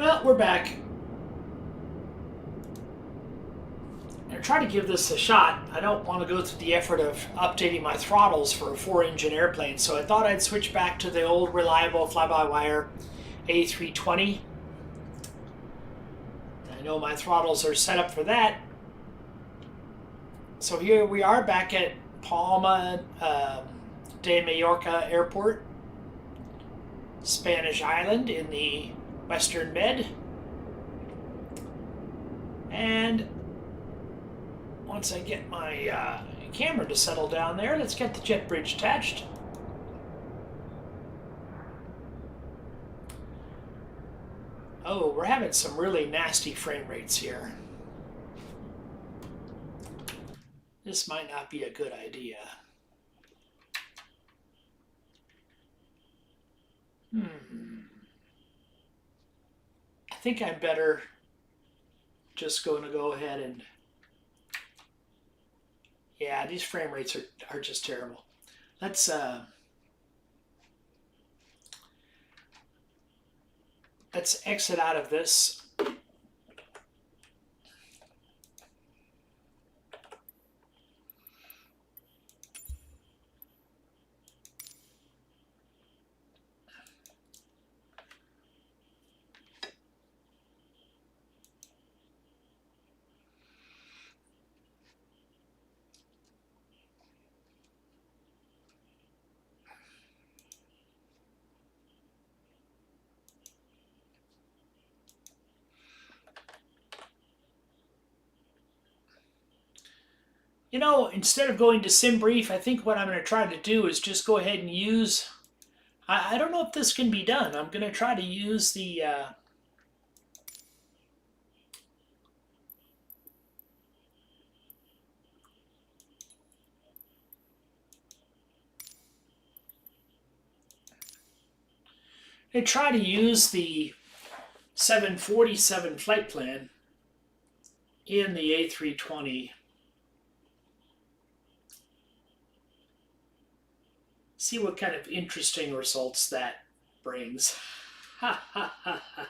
Well, we're back. I try to give this a shot. I don't want to go through the effort of updating my throttles for a 4-engine airplane, so I thought I'd switch back to the old reliable fly-by-wire A320. I know my throttles are set up for that. So here we are back at Palma de Mallorca Airport, Spanish Island in the Western Med. And once I get my camera to settle down there, let's get the jet bridge attached. Oh, we're having some really nasty frame rates here. This might not be a good idea. I think I'm better just going to go ahead and... Yeah, these frame rates are just terrible. Let's exit out of this. You know, instead of going to SimBrief, I think what I'm going to try to do is just go ahead and use... I don't know if this can be done. I'm going to try to use the... I try to use the 747 flight plan in the A320. See what kind of interesting results that brings. Ha ha ha ha.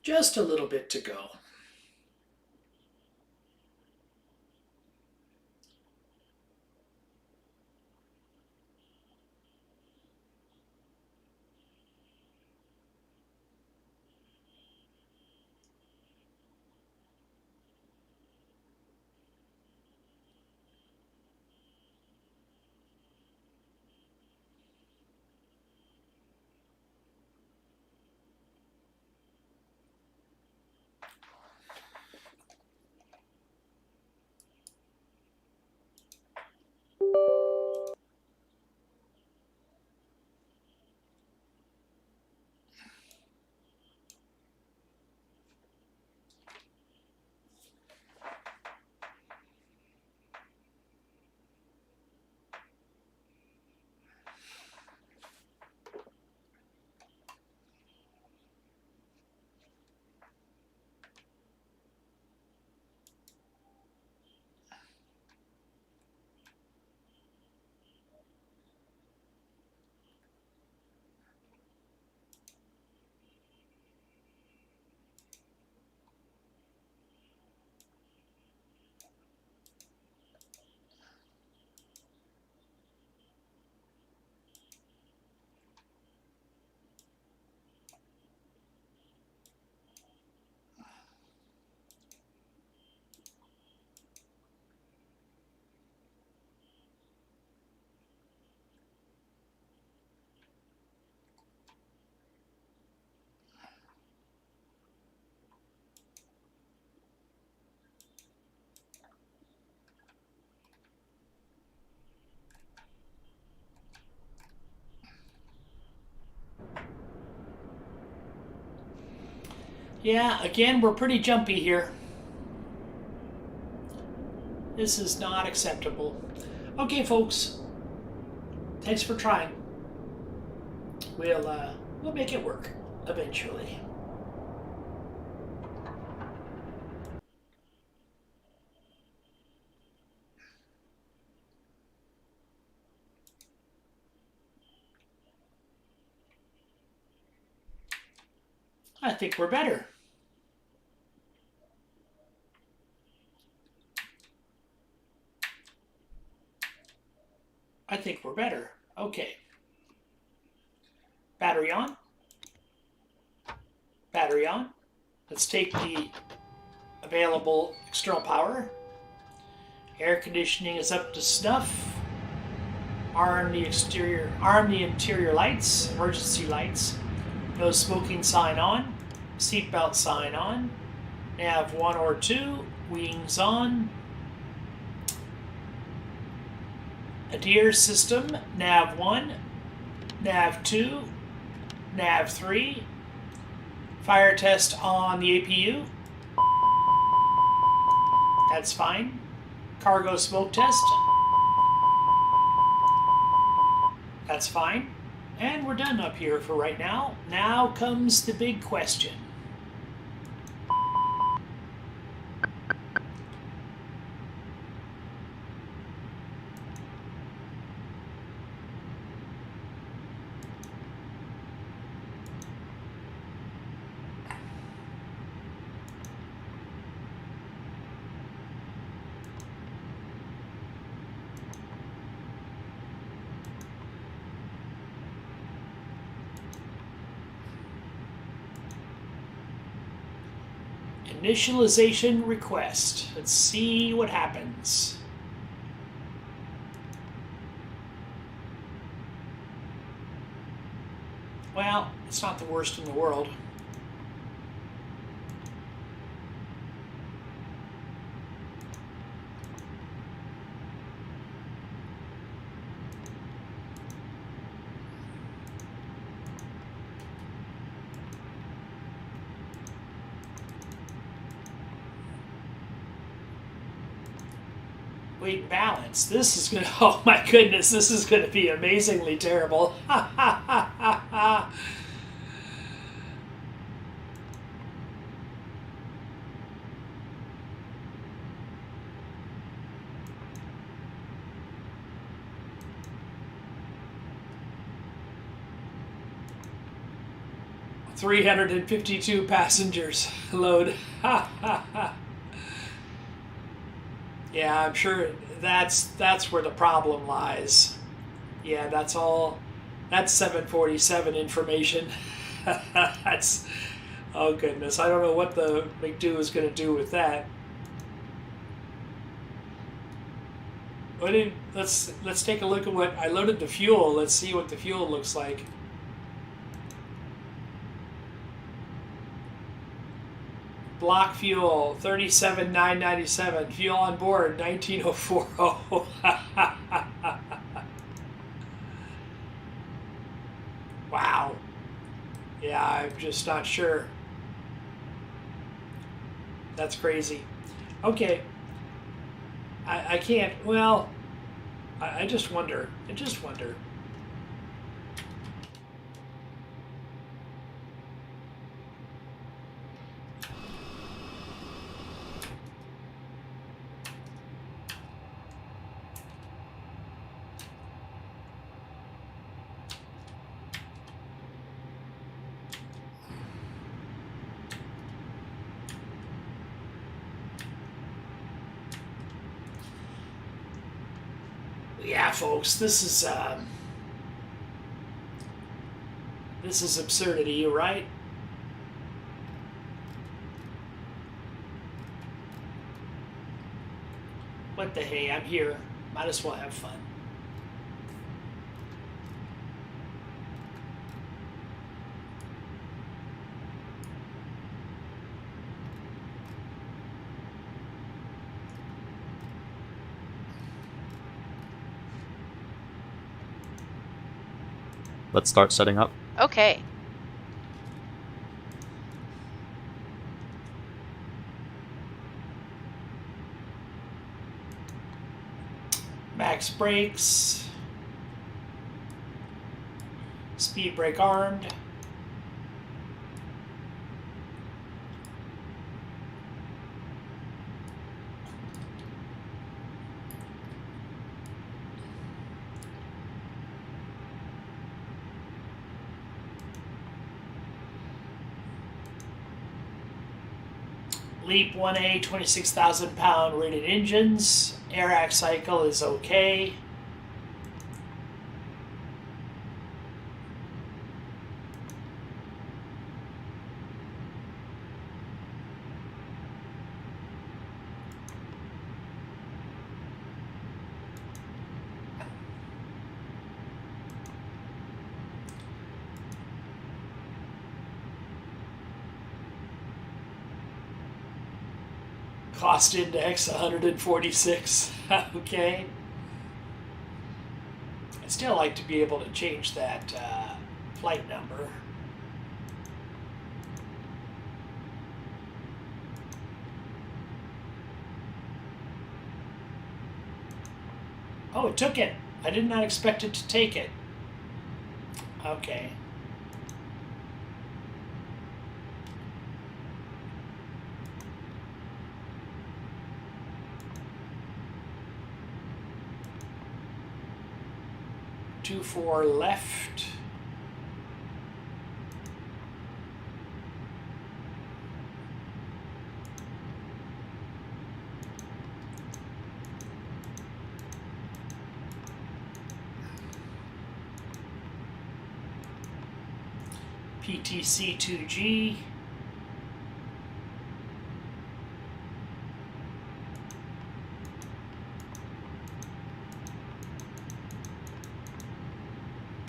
Just a little bit to go. Yeah, again, we're pretty jumpy here. This is not acceptable. Okay, folks. Thanks for trying. We'll make it work eventually. I think we're better. I think we're better. Okay. Battery on. Battery on. Let's take the available external power. Air conditioning is up to snuff. Arm the interior lights, emergency lights. No smoking sign on. Seatbelt sign on. Nav 1 or 2. Wings on. Adhere system. Nav 1. Nav 2. Nav 3. Fire test on the APU. That's fine. Cargo smoke test. That's fine. And we're done up here for right now. Now comes the big question. Initialization request. Let's see what happens. Well, it's not the worst in the world. Weight balance. This is going to, oh my goodness, this is going to be amazingly terrible. Ha ha ha ha ha. $352 passengers load. Ha ha ha. Yeah, I'm sure that's where the problem lies. Yeah, that's all. That's 747 information. That's, oh goodness, I don't know what the McDo is going to do with that. Let's take a look at what I loaded the fuel. Let's see what the fuel looks like. Block fuel, 37,997. Fuel on board, 19,040. Wow. Yeah, I'm just not sure. That's crazy. Okay. I can't, well, I just wonder. I just wonder. Yeah, folks, this is absurdity, right? What the hey, I'm here. Might as well have fun. Let's start setting up. Okay. Max brakes. Speed brake armed. LEAP 1A 26,000 pound rated engines. Air cycle is okay. Cost index 146. Okay. I'd still like to be able to change that flight number. Oh, it took it. I did not expect it to take it. Okay. Two four left. PTC 2G.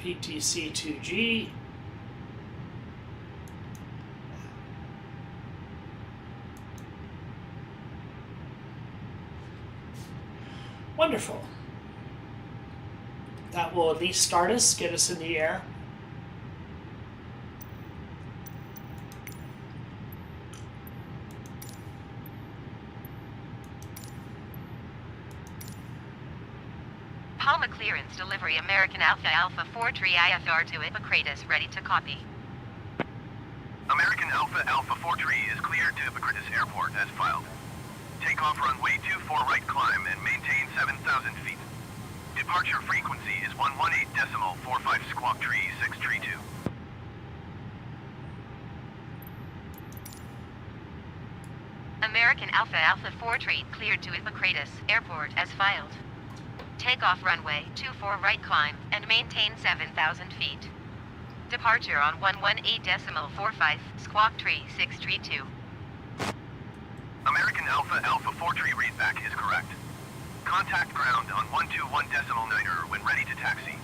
PTC 2G. Wonderful. That will at least start us, get us in the air. Palma clearance delivery American Alpha 4 Tree IFR to Hippocrates ready to copy. American Alpha 4 Tree is cleared to Hippocrates Airport as filed. Takeoff runway 24 right climb and maintain 7,000 feet. Departure frequency is 118.45 squawk tree 632. American Alpha 4 Tree cleared to Hippocrates Airport as filed. Takeoff runway 24 right climb and maintain 7,000 feet. Departure on 118.45 squawk tree 632. American Alpha 4 Tree readback is correct. Contact ground on 121.9 when ready to taxi.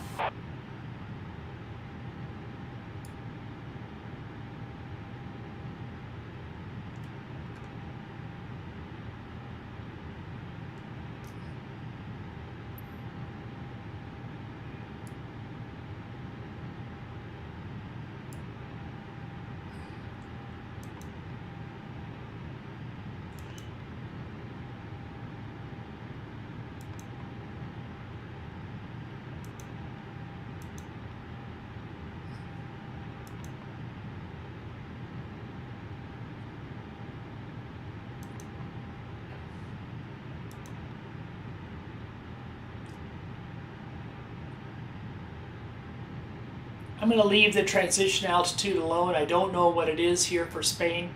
I'm going to leave the transition altitude alone. I don't know what it is here for Spain.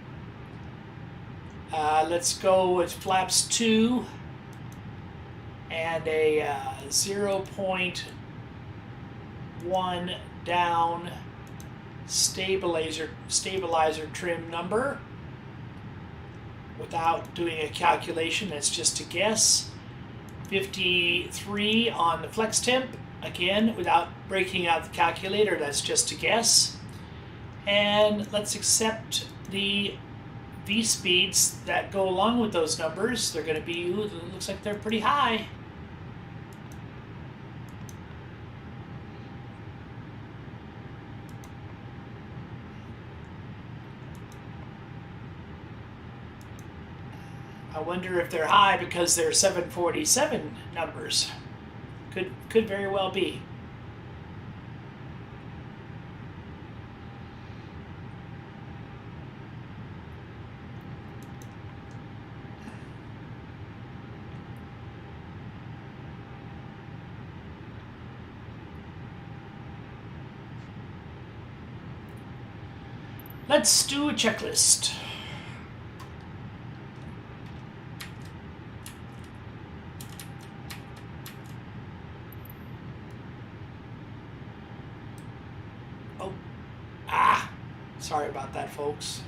Let's go with flaps 2 and a 0.1 down stabilizer trim number without doing a calculation. That's just a guess. 53 on the flex temp. Again, without breaking out the calculator, that's just a guess. And let's accept the V-speeds that go along with those numbers. They're going to be, ooh, it looks like they're pretty high. I wonder if they're high because they're 747 numbers. Could very well be. Let's do a checklist. Oh, sorry about that, folks.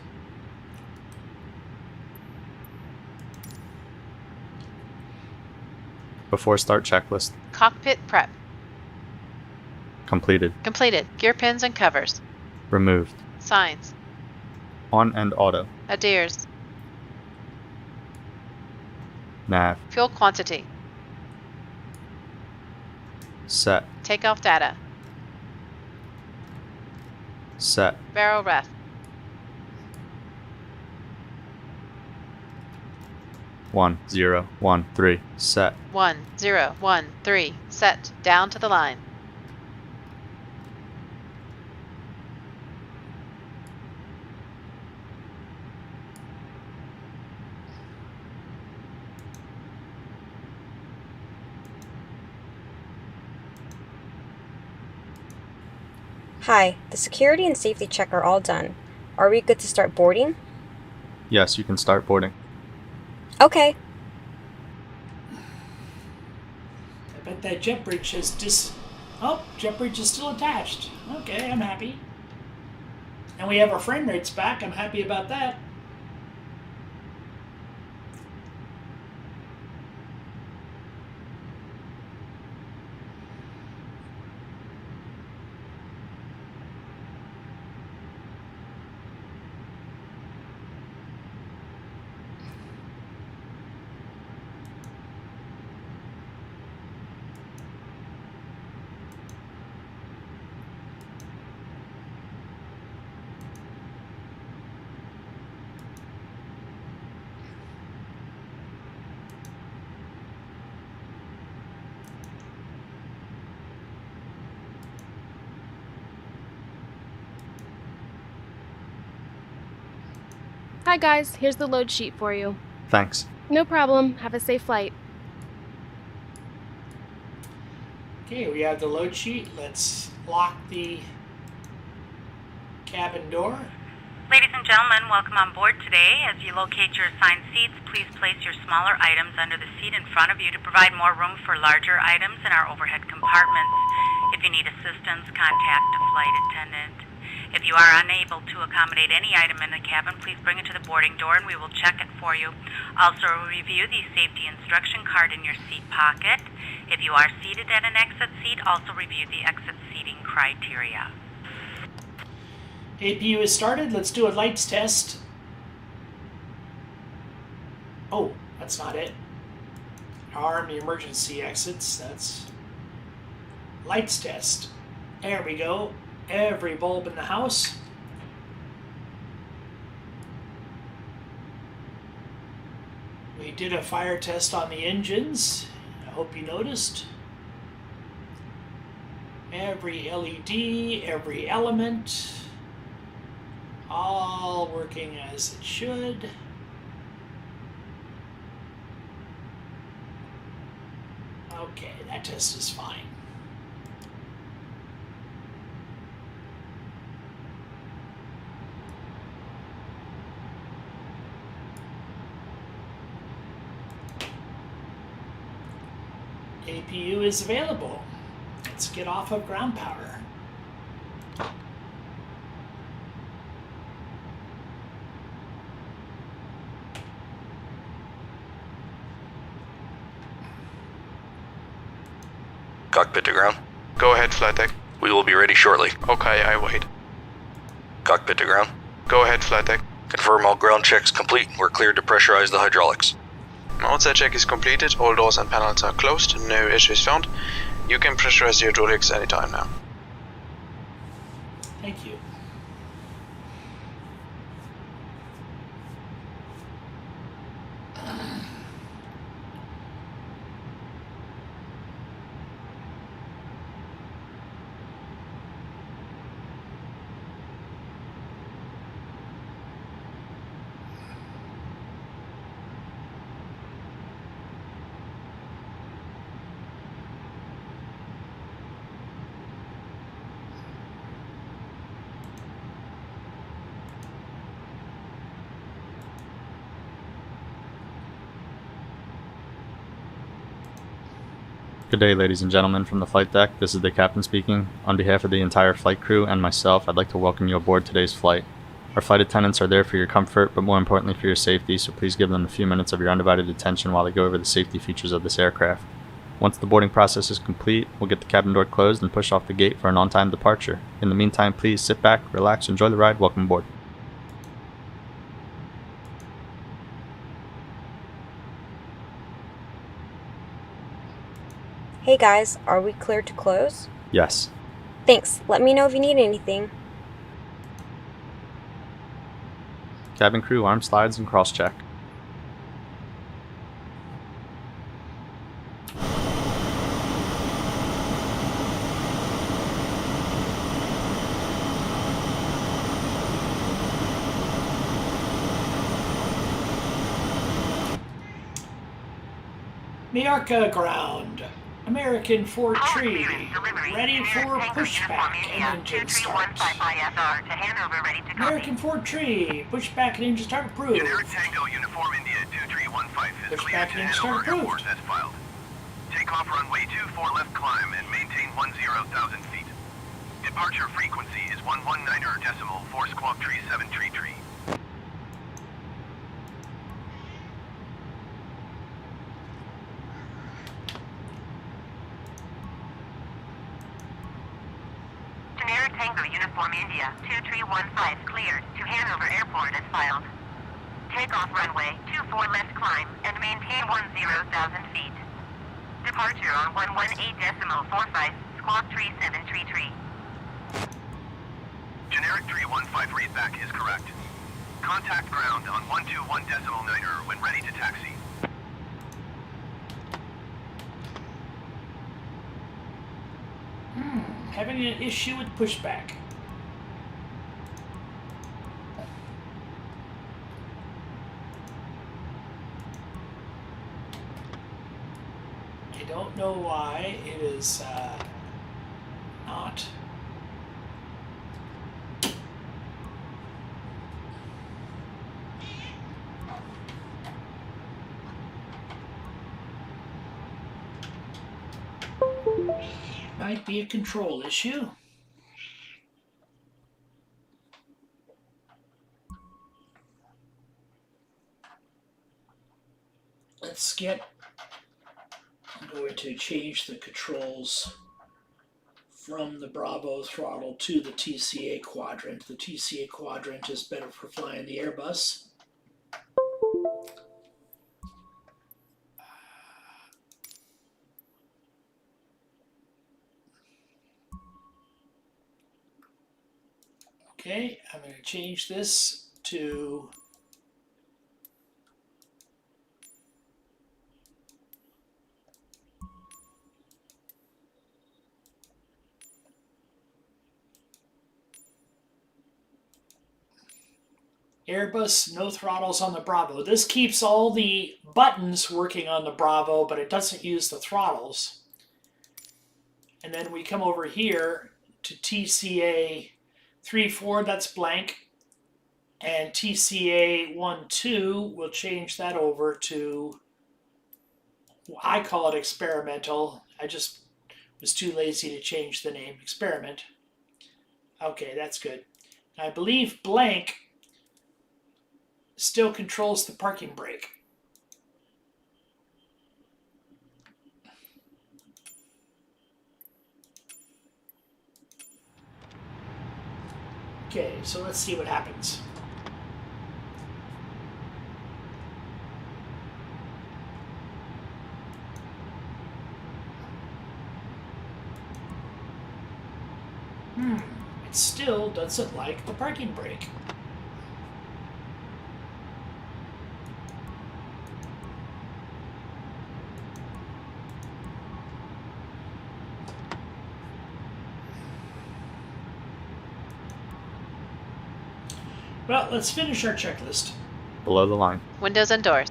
Before start checklist. Cockpit prep. Completed. Completed. Gear pins and covers. Removed. Signs. On and auto. Adheres. Nav. Fuel quantity. Set. Takeoff data. Set. Barrel ref. One, 0, 1, 3. Set. 1, 0, 1, 3. Set. Down to the line. Hi, the security and safety check are all done. Are we good to start boarding? Yes, you can start boarding. Okay. I bet that jet bridge is jet bridge is still attached. Okay, I'm happy. And we have our frame rates back. I'm happy about that. Hi guys, here's the load sheet for you. Thanks. No problem. Have a safe flight. Okay, we have the load sheet. Let's lock the cabin door. Ladies and gentlemen, welcome on board today. As you locate your assigned seats, please place your smaller items under the seat in front of you to provide more room for larger items in our overhead compartments. If you need assistance, contact a flight attendant. If you are unable to accommodate any item in the cabin, please bring it to the boarding door and we will check it for you. Also, review the safety instruction card in your seat pocket. If you are seated at an exit seat, also review the exit seating criteria. APU is started. Let's do a lights test. Oh, that's not it. Arm emergency exits. That's lights test. There we go. Every bulb in the house. We did a fire test on the engines. I hope you noticed. Every LED, every element, all working as it should. Okay, that test is fine. APU is available. Let's get off of ground power. Cockpit to ground. Go ahead, flight deck. We will be ready shortly. Okay, I wait. Cockpit to ground. Go ahead, flight deck. Confirm all ground checks complete. We're cleared to pressurize the hydraulics. Once that check is completed, all doors and panels are closed, no issues found. You can pressurize the hydraulics anytime now. Thank you. Good day, ladies and gentlemen from the flight deck. This is the captain speaking. On behalf of the entire flight crew and myself, I'd like to welcome you aboard today's flight. Our flight attendants are there for your comfort, but more importantly for your safety, so please give them a few minutes of your undivided attention while they go over the safety features of this aircraft. Once the boarding process is complete, we'll get the cabin door closed and push off the gate for an on-time departure. In the meantime, please sit back, relax, enjoy the ride. Welcome aboard. Hey guys, are we clear to close? Yes. Thanks. Let me know if you need anything. Cabin crew, arm slides and cross-check. Mallorca ground. American 4 tree. Ready for pushback and engine start. American 4 tree. Pushback and engine start approved. Generic Tango Uniform India 2315 is cleared to Hanover Airport as filed. Take off runway 24 left climb and maintain 10,000 feet. Departure frequency is 119.4 squawk tree 7 tree tree. Generic Tango Uniform India 2315 cleared to Hanover Airport as filed. Take off runway 24 left climb and maintain 10,000 feet. Departure on 118.45 squawk tree 7 tree tree. Generic 315 readback is correct. Contact ground on 121.9 when ready to taxi. Having an issue with pushback. I don't know why it is not. Might be a control issue. I'm going to change the controls from the Bravo throttle to the TCA quadrant. The TCA quadrant is better for flying the Airbus. Okay, I'm going to change this to Airbus, no throttles on the Bravo. This keeps all the buttons working on the Bravo, but it doesn't use the throttles. And then we come over here to TCA 3.4, that's blank. And TCA 1.2, we'll change that over to, I call it experimental. I just was too lazy to change the name, experiment. Okay, that's good. I believe blank still controls the parking brake. Okay, so let's see what happens. It still doesn't like the parking brake. Well, let's finish our checklist. Below the line. Windows and doors.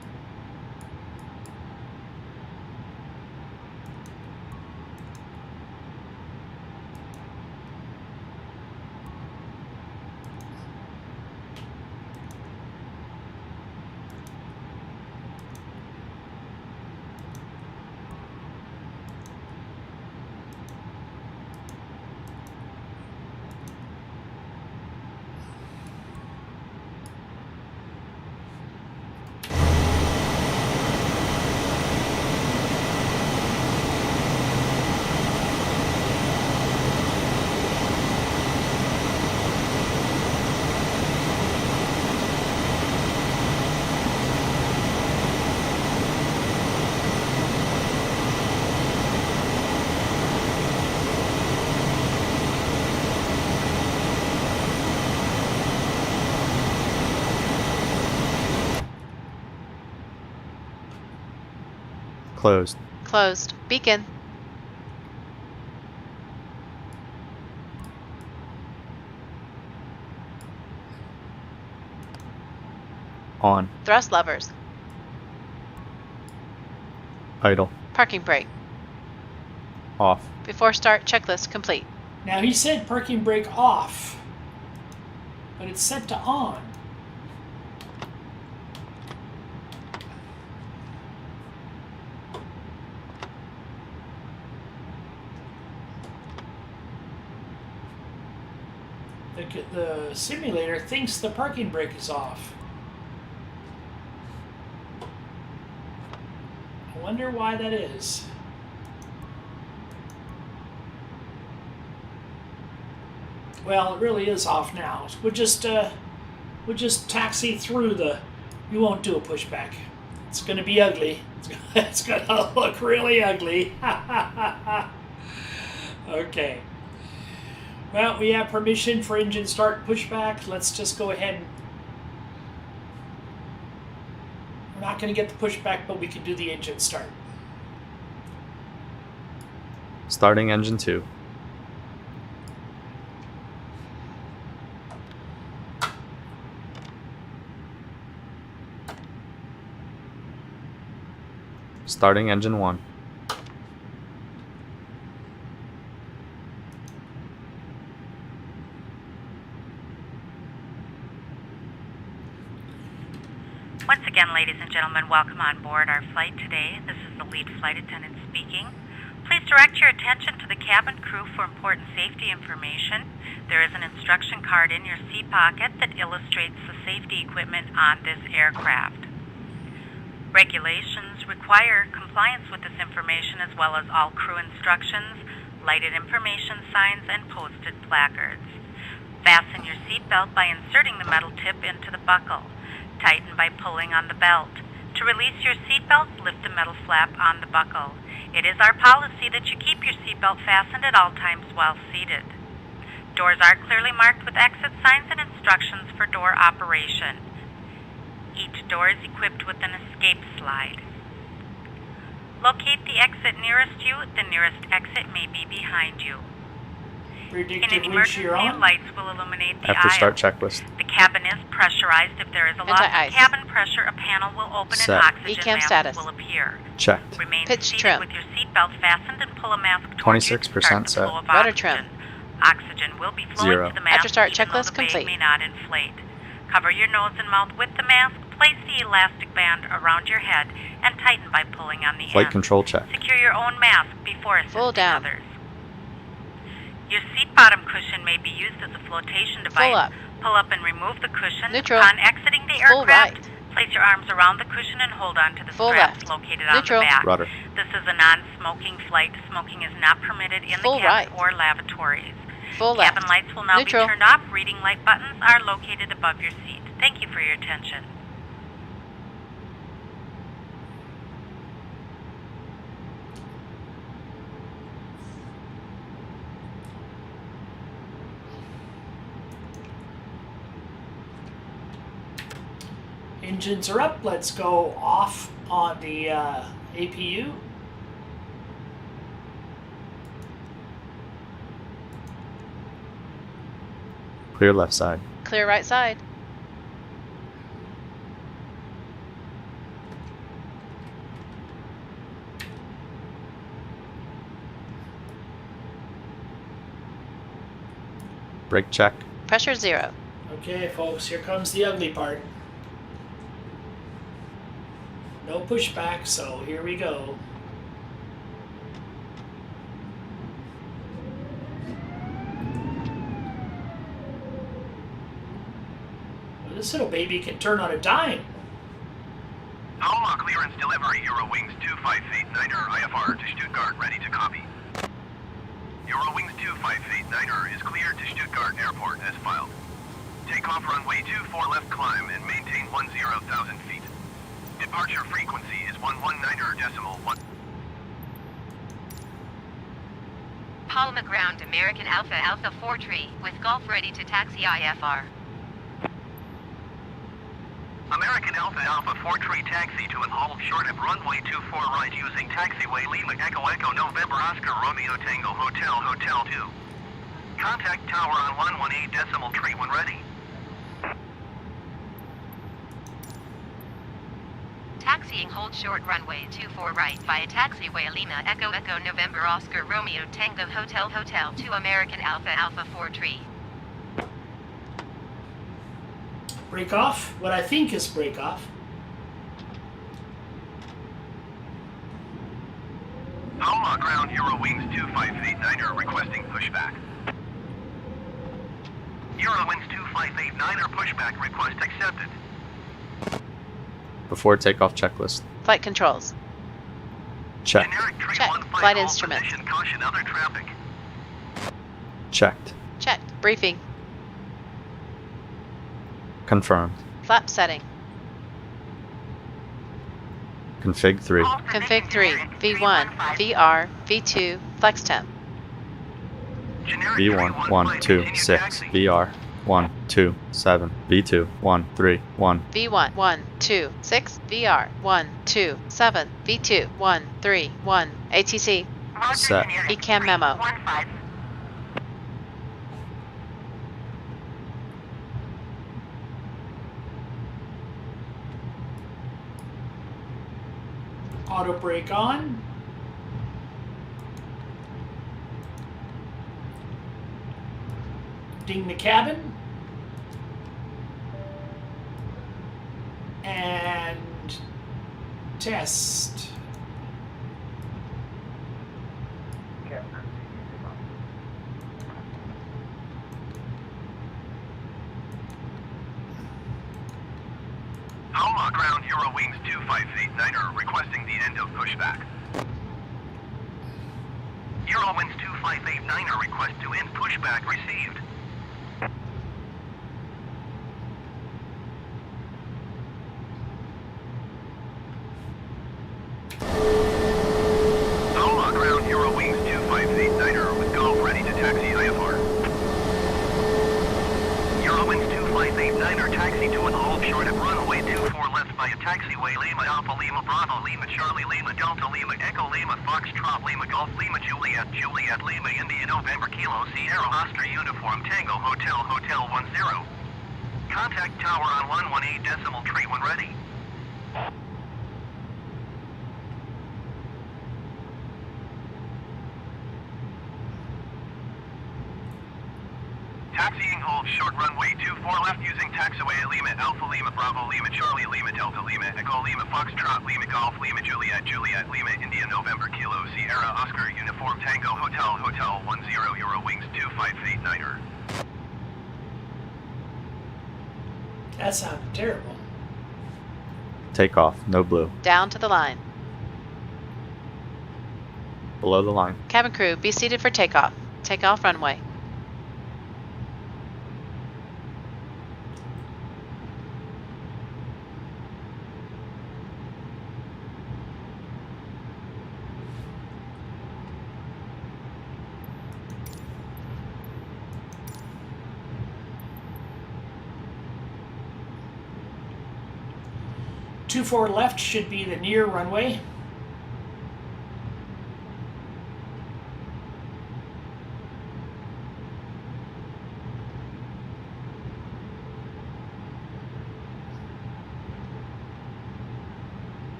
Closed. Closed. Beacon. On. Thrust levers. Idle. Parking brake. Off. Before start, checklist complete. Now he said parking brake off, but it's set to on. The simulator thinks the parking brake is off. I wonder why that is. Well, it really is off now. We'll just taxi through the. You won't do a pushback. It's going to be ugly. It's going to look really ugly. Okay. Well, we have permission for engine start pushback. Let's just go ahead and... We're not going to get the pushback, but we can do the engine start. Starting engine 2. Starting engine 1. Once again, ladies and gentlemen, welcome on board our flight today. This is the lead flight attendant speaking. Please direct your attention to the cabin crew for important safety information. There is an instruction card in your seat pocket that illustrates the safety equipment on this aircraft. Regulations require compliance with this information as well as all crew instructions, lighted information signs, and posted placards. Fasten your seatbelt by inserting the metal tip into the buckle. Tighten by pulling on the belt. To release your seatbelt, lift the metal flap on the buckle. It is our policy that you keep your seatbelt fastened at all times while seated. Doors are clearly marked with exit signs and instructions for door operation. Each door is equipped with an escape slide. Locate the exit nearest you. The nearest exit may be behind you. In an emergency, lights will illuminate the After aisle. start checklist. The cabin is pressurized. If there is a loss of cabin pressure, a panel will open Set. and oxygen ECAM mask status. will appear. Checked. Remain Pitch seated trim. with your seatbelt fastened and pull a mask towards you to 26% start the set. flow of Rudder oxygen. trim. Oxygen will be flowing 0. to the mask After start even though checklist the bag complete. may not inflate. Cover your nose and mouth with the mask. Place the elastic band around your head and tighten by pulling on the Flight end. control check. Secure your own mask before assisting Full down. others. Your seat bottom cushion may be used as a flotation device. Full up. Pull up and remove the cushion. Neutral. Upon exiting the Full aircraft, right. place your arms around the cushion and hold on to the Full straps left. located Neutral. on the back. Rudder. This is a non-smoking flight. Smoking is not permitted in Full the cabin right. or lavatories. Full left. Cabin lights will now Neutral. be turned off. Reading light buttons are located above your seat. Thank you for your attention. Engines are up. Let's go off on the APU. Clear left side. Clear right side. Brake check. Pressure 0. Okay, folks, here comes the ugly part. No pushback, so here we go. Well, this little baby can turn on a dime. Alma clearance delivery, Eurowings 2589er, IFR to Stuttgart, ready to copy. Eurowings 2589er is cleared to Stuttgart Airport as filed. Takeoff runway 24 left climb and maintain 10,000 feet. Departure frequency is 119.1. Palma ground American Alpha Alpha 4 tree with Golf ready to taxi IFR. American Alpha Alpha 4 tree taxi to and hold short at runway 24 right using taxiway Lima Echo Echo November Oscar Romeo Tango Hotel Hotel 2. Contact tower on 118.3 when ready. Taxiing hold short runway 24 right via taxiway Lima Echo Echo November Oscar Romeo Tango Hotel Hotel 2 American Alpha Alpha 4 tree. Break off. What I think is break off. Alma ground Eurowings 2589er requesting pushback. Eurowings 2589er pushback request accepted. Before takeoff checklist. Flight controls. Check. Generic tree Check. 15 Flight hold instruments. position, caution other traffic. Checked. Checked. Briefing. Confirmed. Flap setting. Config 3. Config 3. V1. VR. V2. Flex temp. Generic V1 tree 1 2 continue 6 taxi. VR 1 2 7 V2 1 3 1 V1 1 2 6 VR 1 2 7 V2 1 3 1 ATC. Set. ECAM memo. 15. Auto brake on. Ding the cabin. And test. Alma ground Eurowings 2589er requesting the end of pushback. Eurowings 2589er request to end pushback received. Alma ground Eurowings 2589er with golf ready to taxi IFR. Eurowings 2589er taxi to and hold short at runway 24 left via taxiway Lima Alpha Lima Bravo Lima Charlie Lima Delta Lima Echo Lima Foxtrot Lima Golf Lima Juliet Juliet Lima India November Kilo Sierra Oscar Uniform Tango Hotel Hotel 10. Contact tower on 118.3 when ready. Taxiing hold short runway 24 left using taxiway Lima Alpha Lima Bravo Lima Charlie Lima Delta Lima Echo Lima Foxtrot Lima Golf Lima Juliet Juliet Lima India November Kilo Sierra Oscar Uniform Tango Hotel Hotel 10 Eurowings 2589er. That sounded terrible. Takeoff. No blue. Down to the line. Below the line. Cabin crew, be seated for takeoff. Takeoff runway. Two forward left should be the near runway.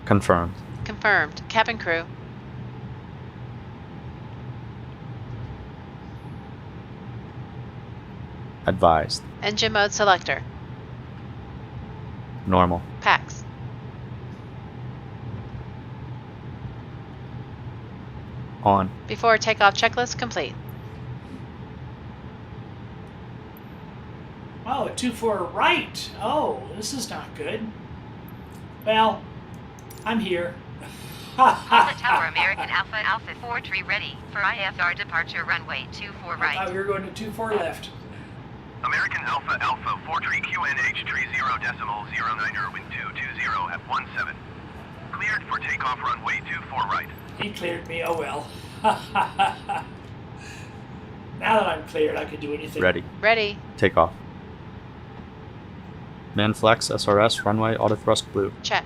Confirmed. Confirmed. Cabin crew. Advised. Engine mode selector. Normal. PAX. On. Before takeoff checklist complete. Oh, 2-4 right. Oh, this is not good. Well, I'm here. Pilot Tower American Alpha Alpha 4 tree ready for IFR departure runway 24 I thought right. we were going to 2-4 left. American Alpha Alpha 4 tree QNH tree 0.09er wind 220 at 17. Cleared for takeoff runway 24 right. He cleared me. Oh well. Now that I'm cleared, I could do anything. Ready. Ready. Take off. Man flex, SRS, runway, auto thrust blue. Check.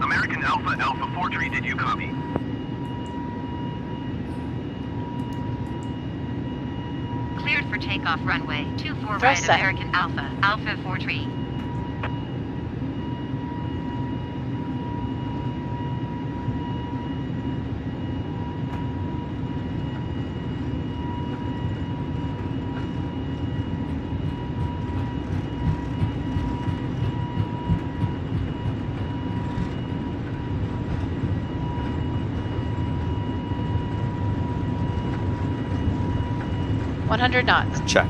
American Alpha, Alpha 4-3, did you copy? Cleared for takeoff runway 24 right, Thrust set. American Alpha, Alpha 4-3. $100 knots. Check.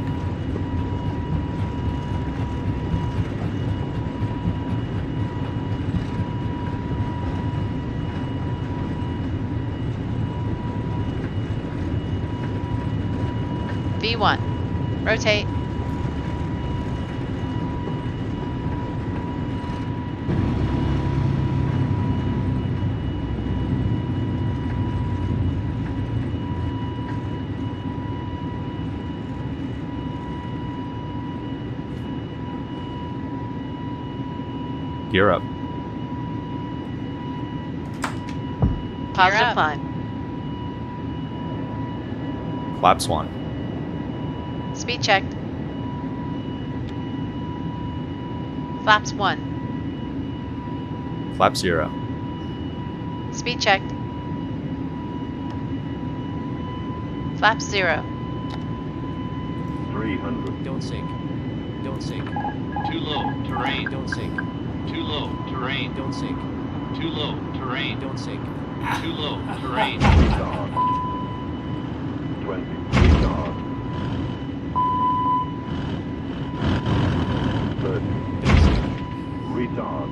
V1. Rotate. Gear up. Positive up. climb. Flaps 1. Speed checked. Flaps 1. Flap 0. Speed checked. Flaps 0. 300. Don't sink. Don't sink. Too low. Terrain. Don't sink. Too low. Terrain. Don't sink. Too low. Terrain. Don't sink. Too low. Terrain. Retard. 20. Retard. 30. Don't sink. Retard.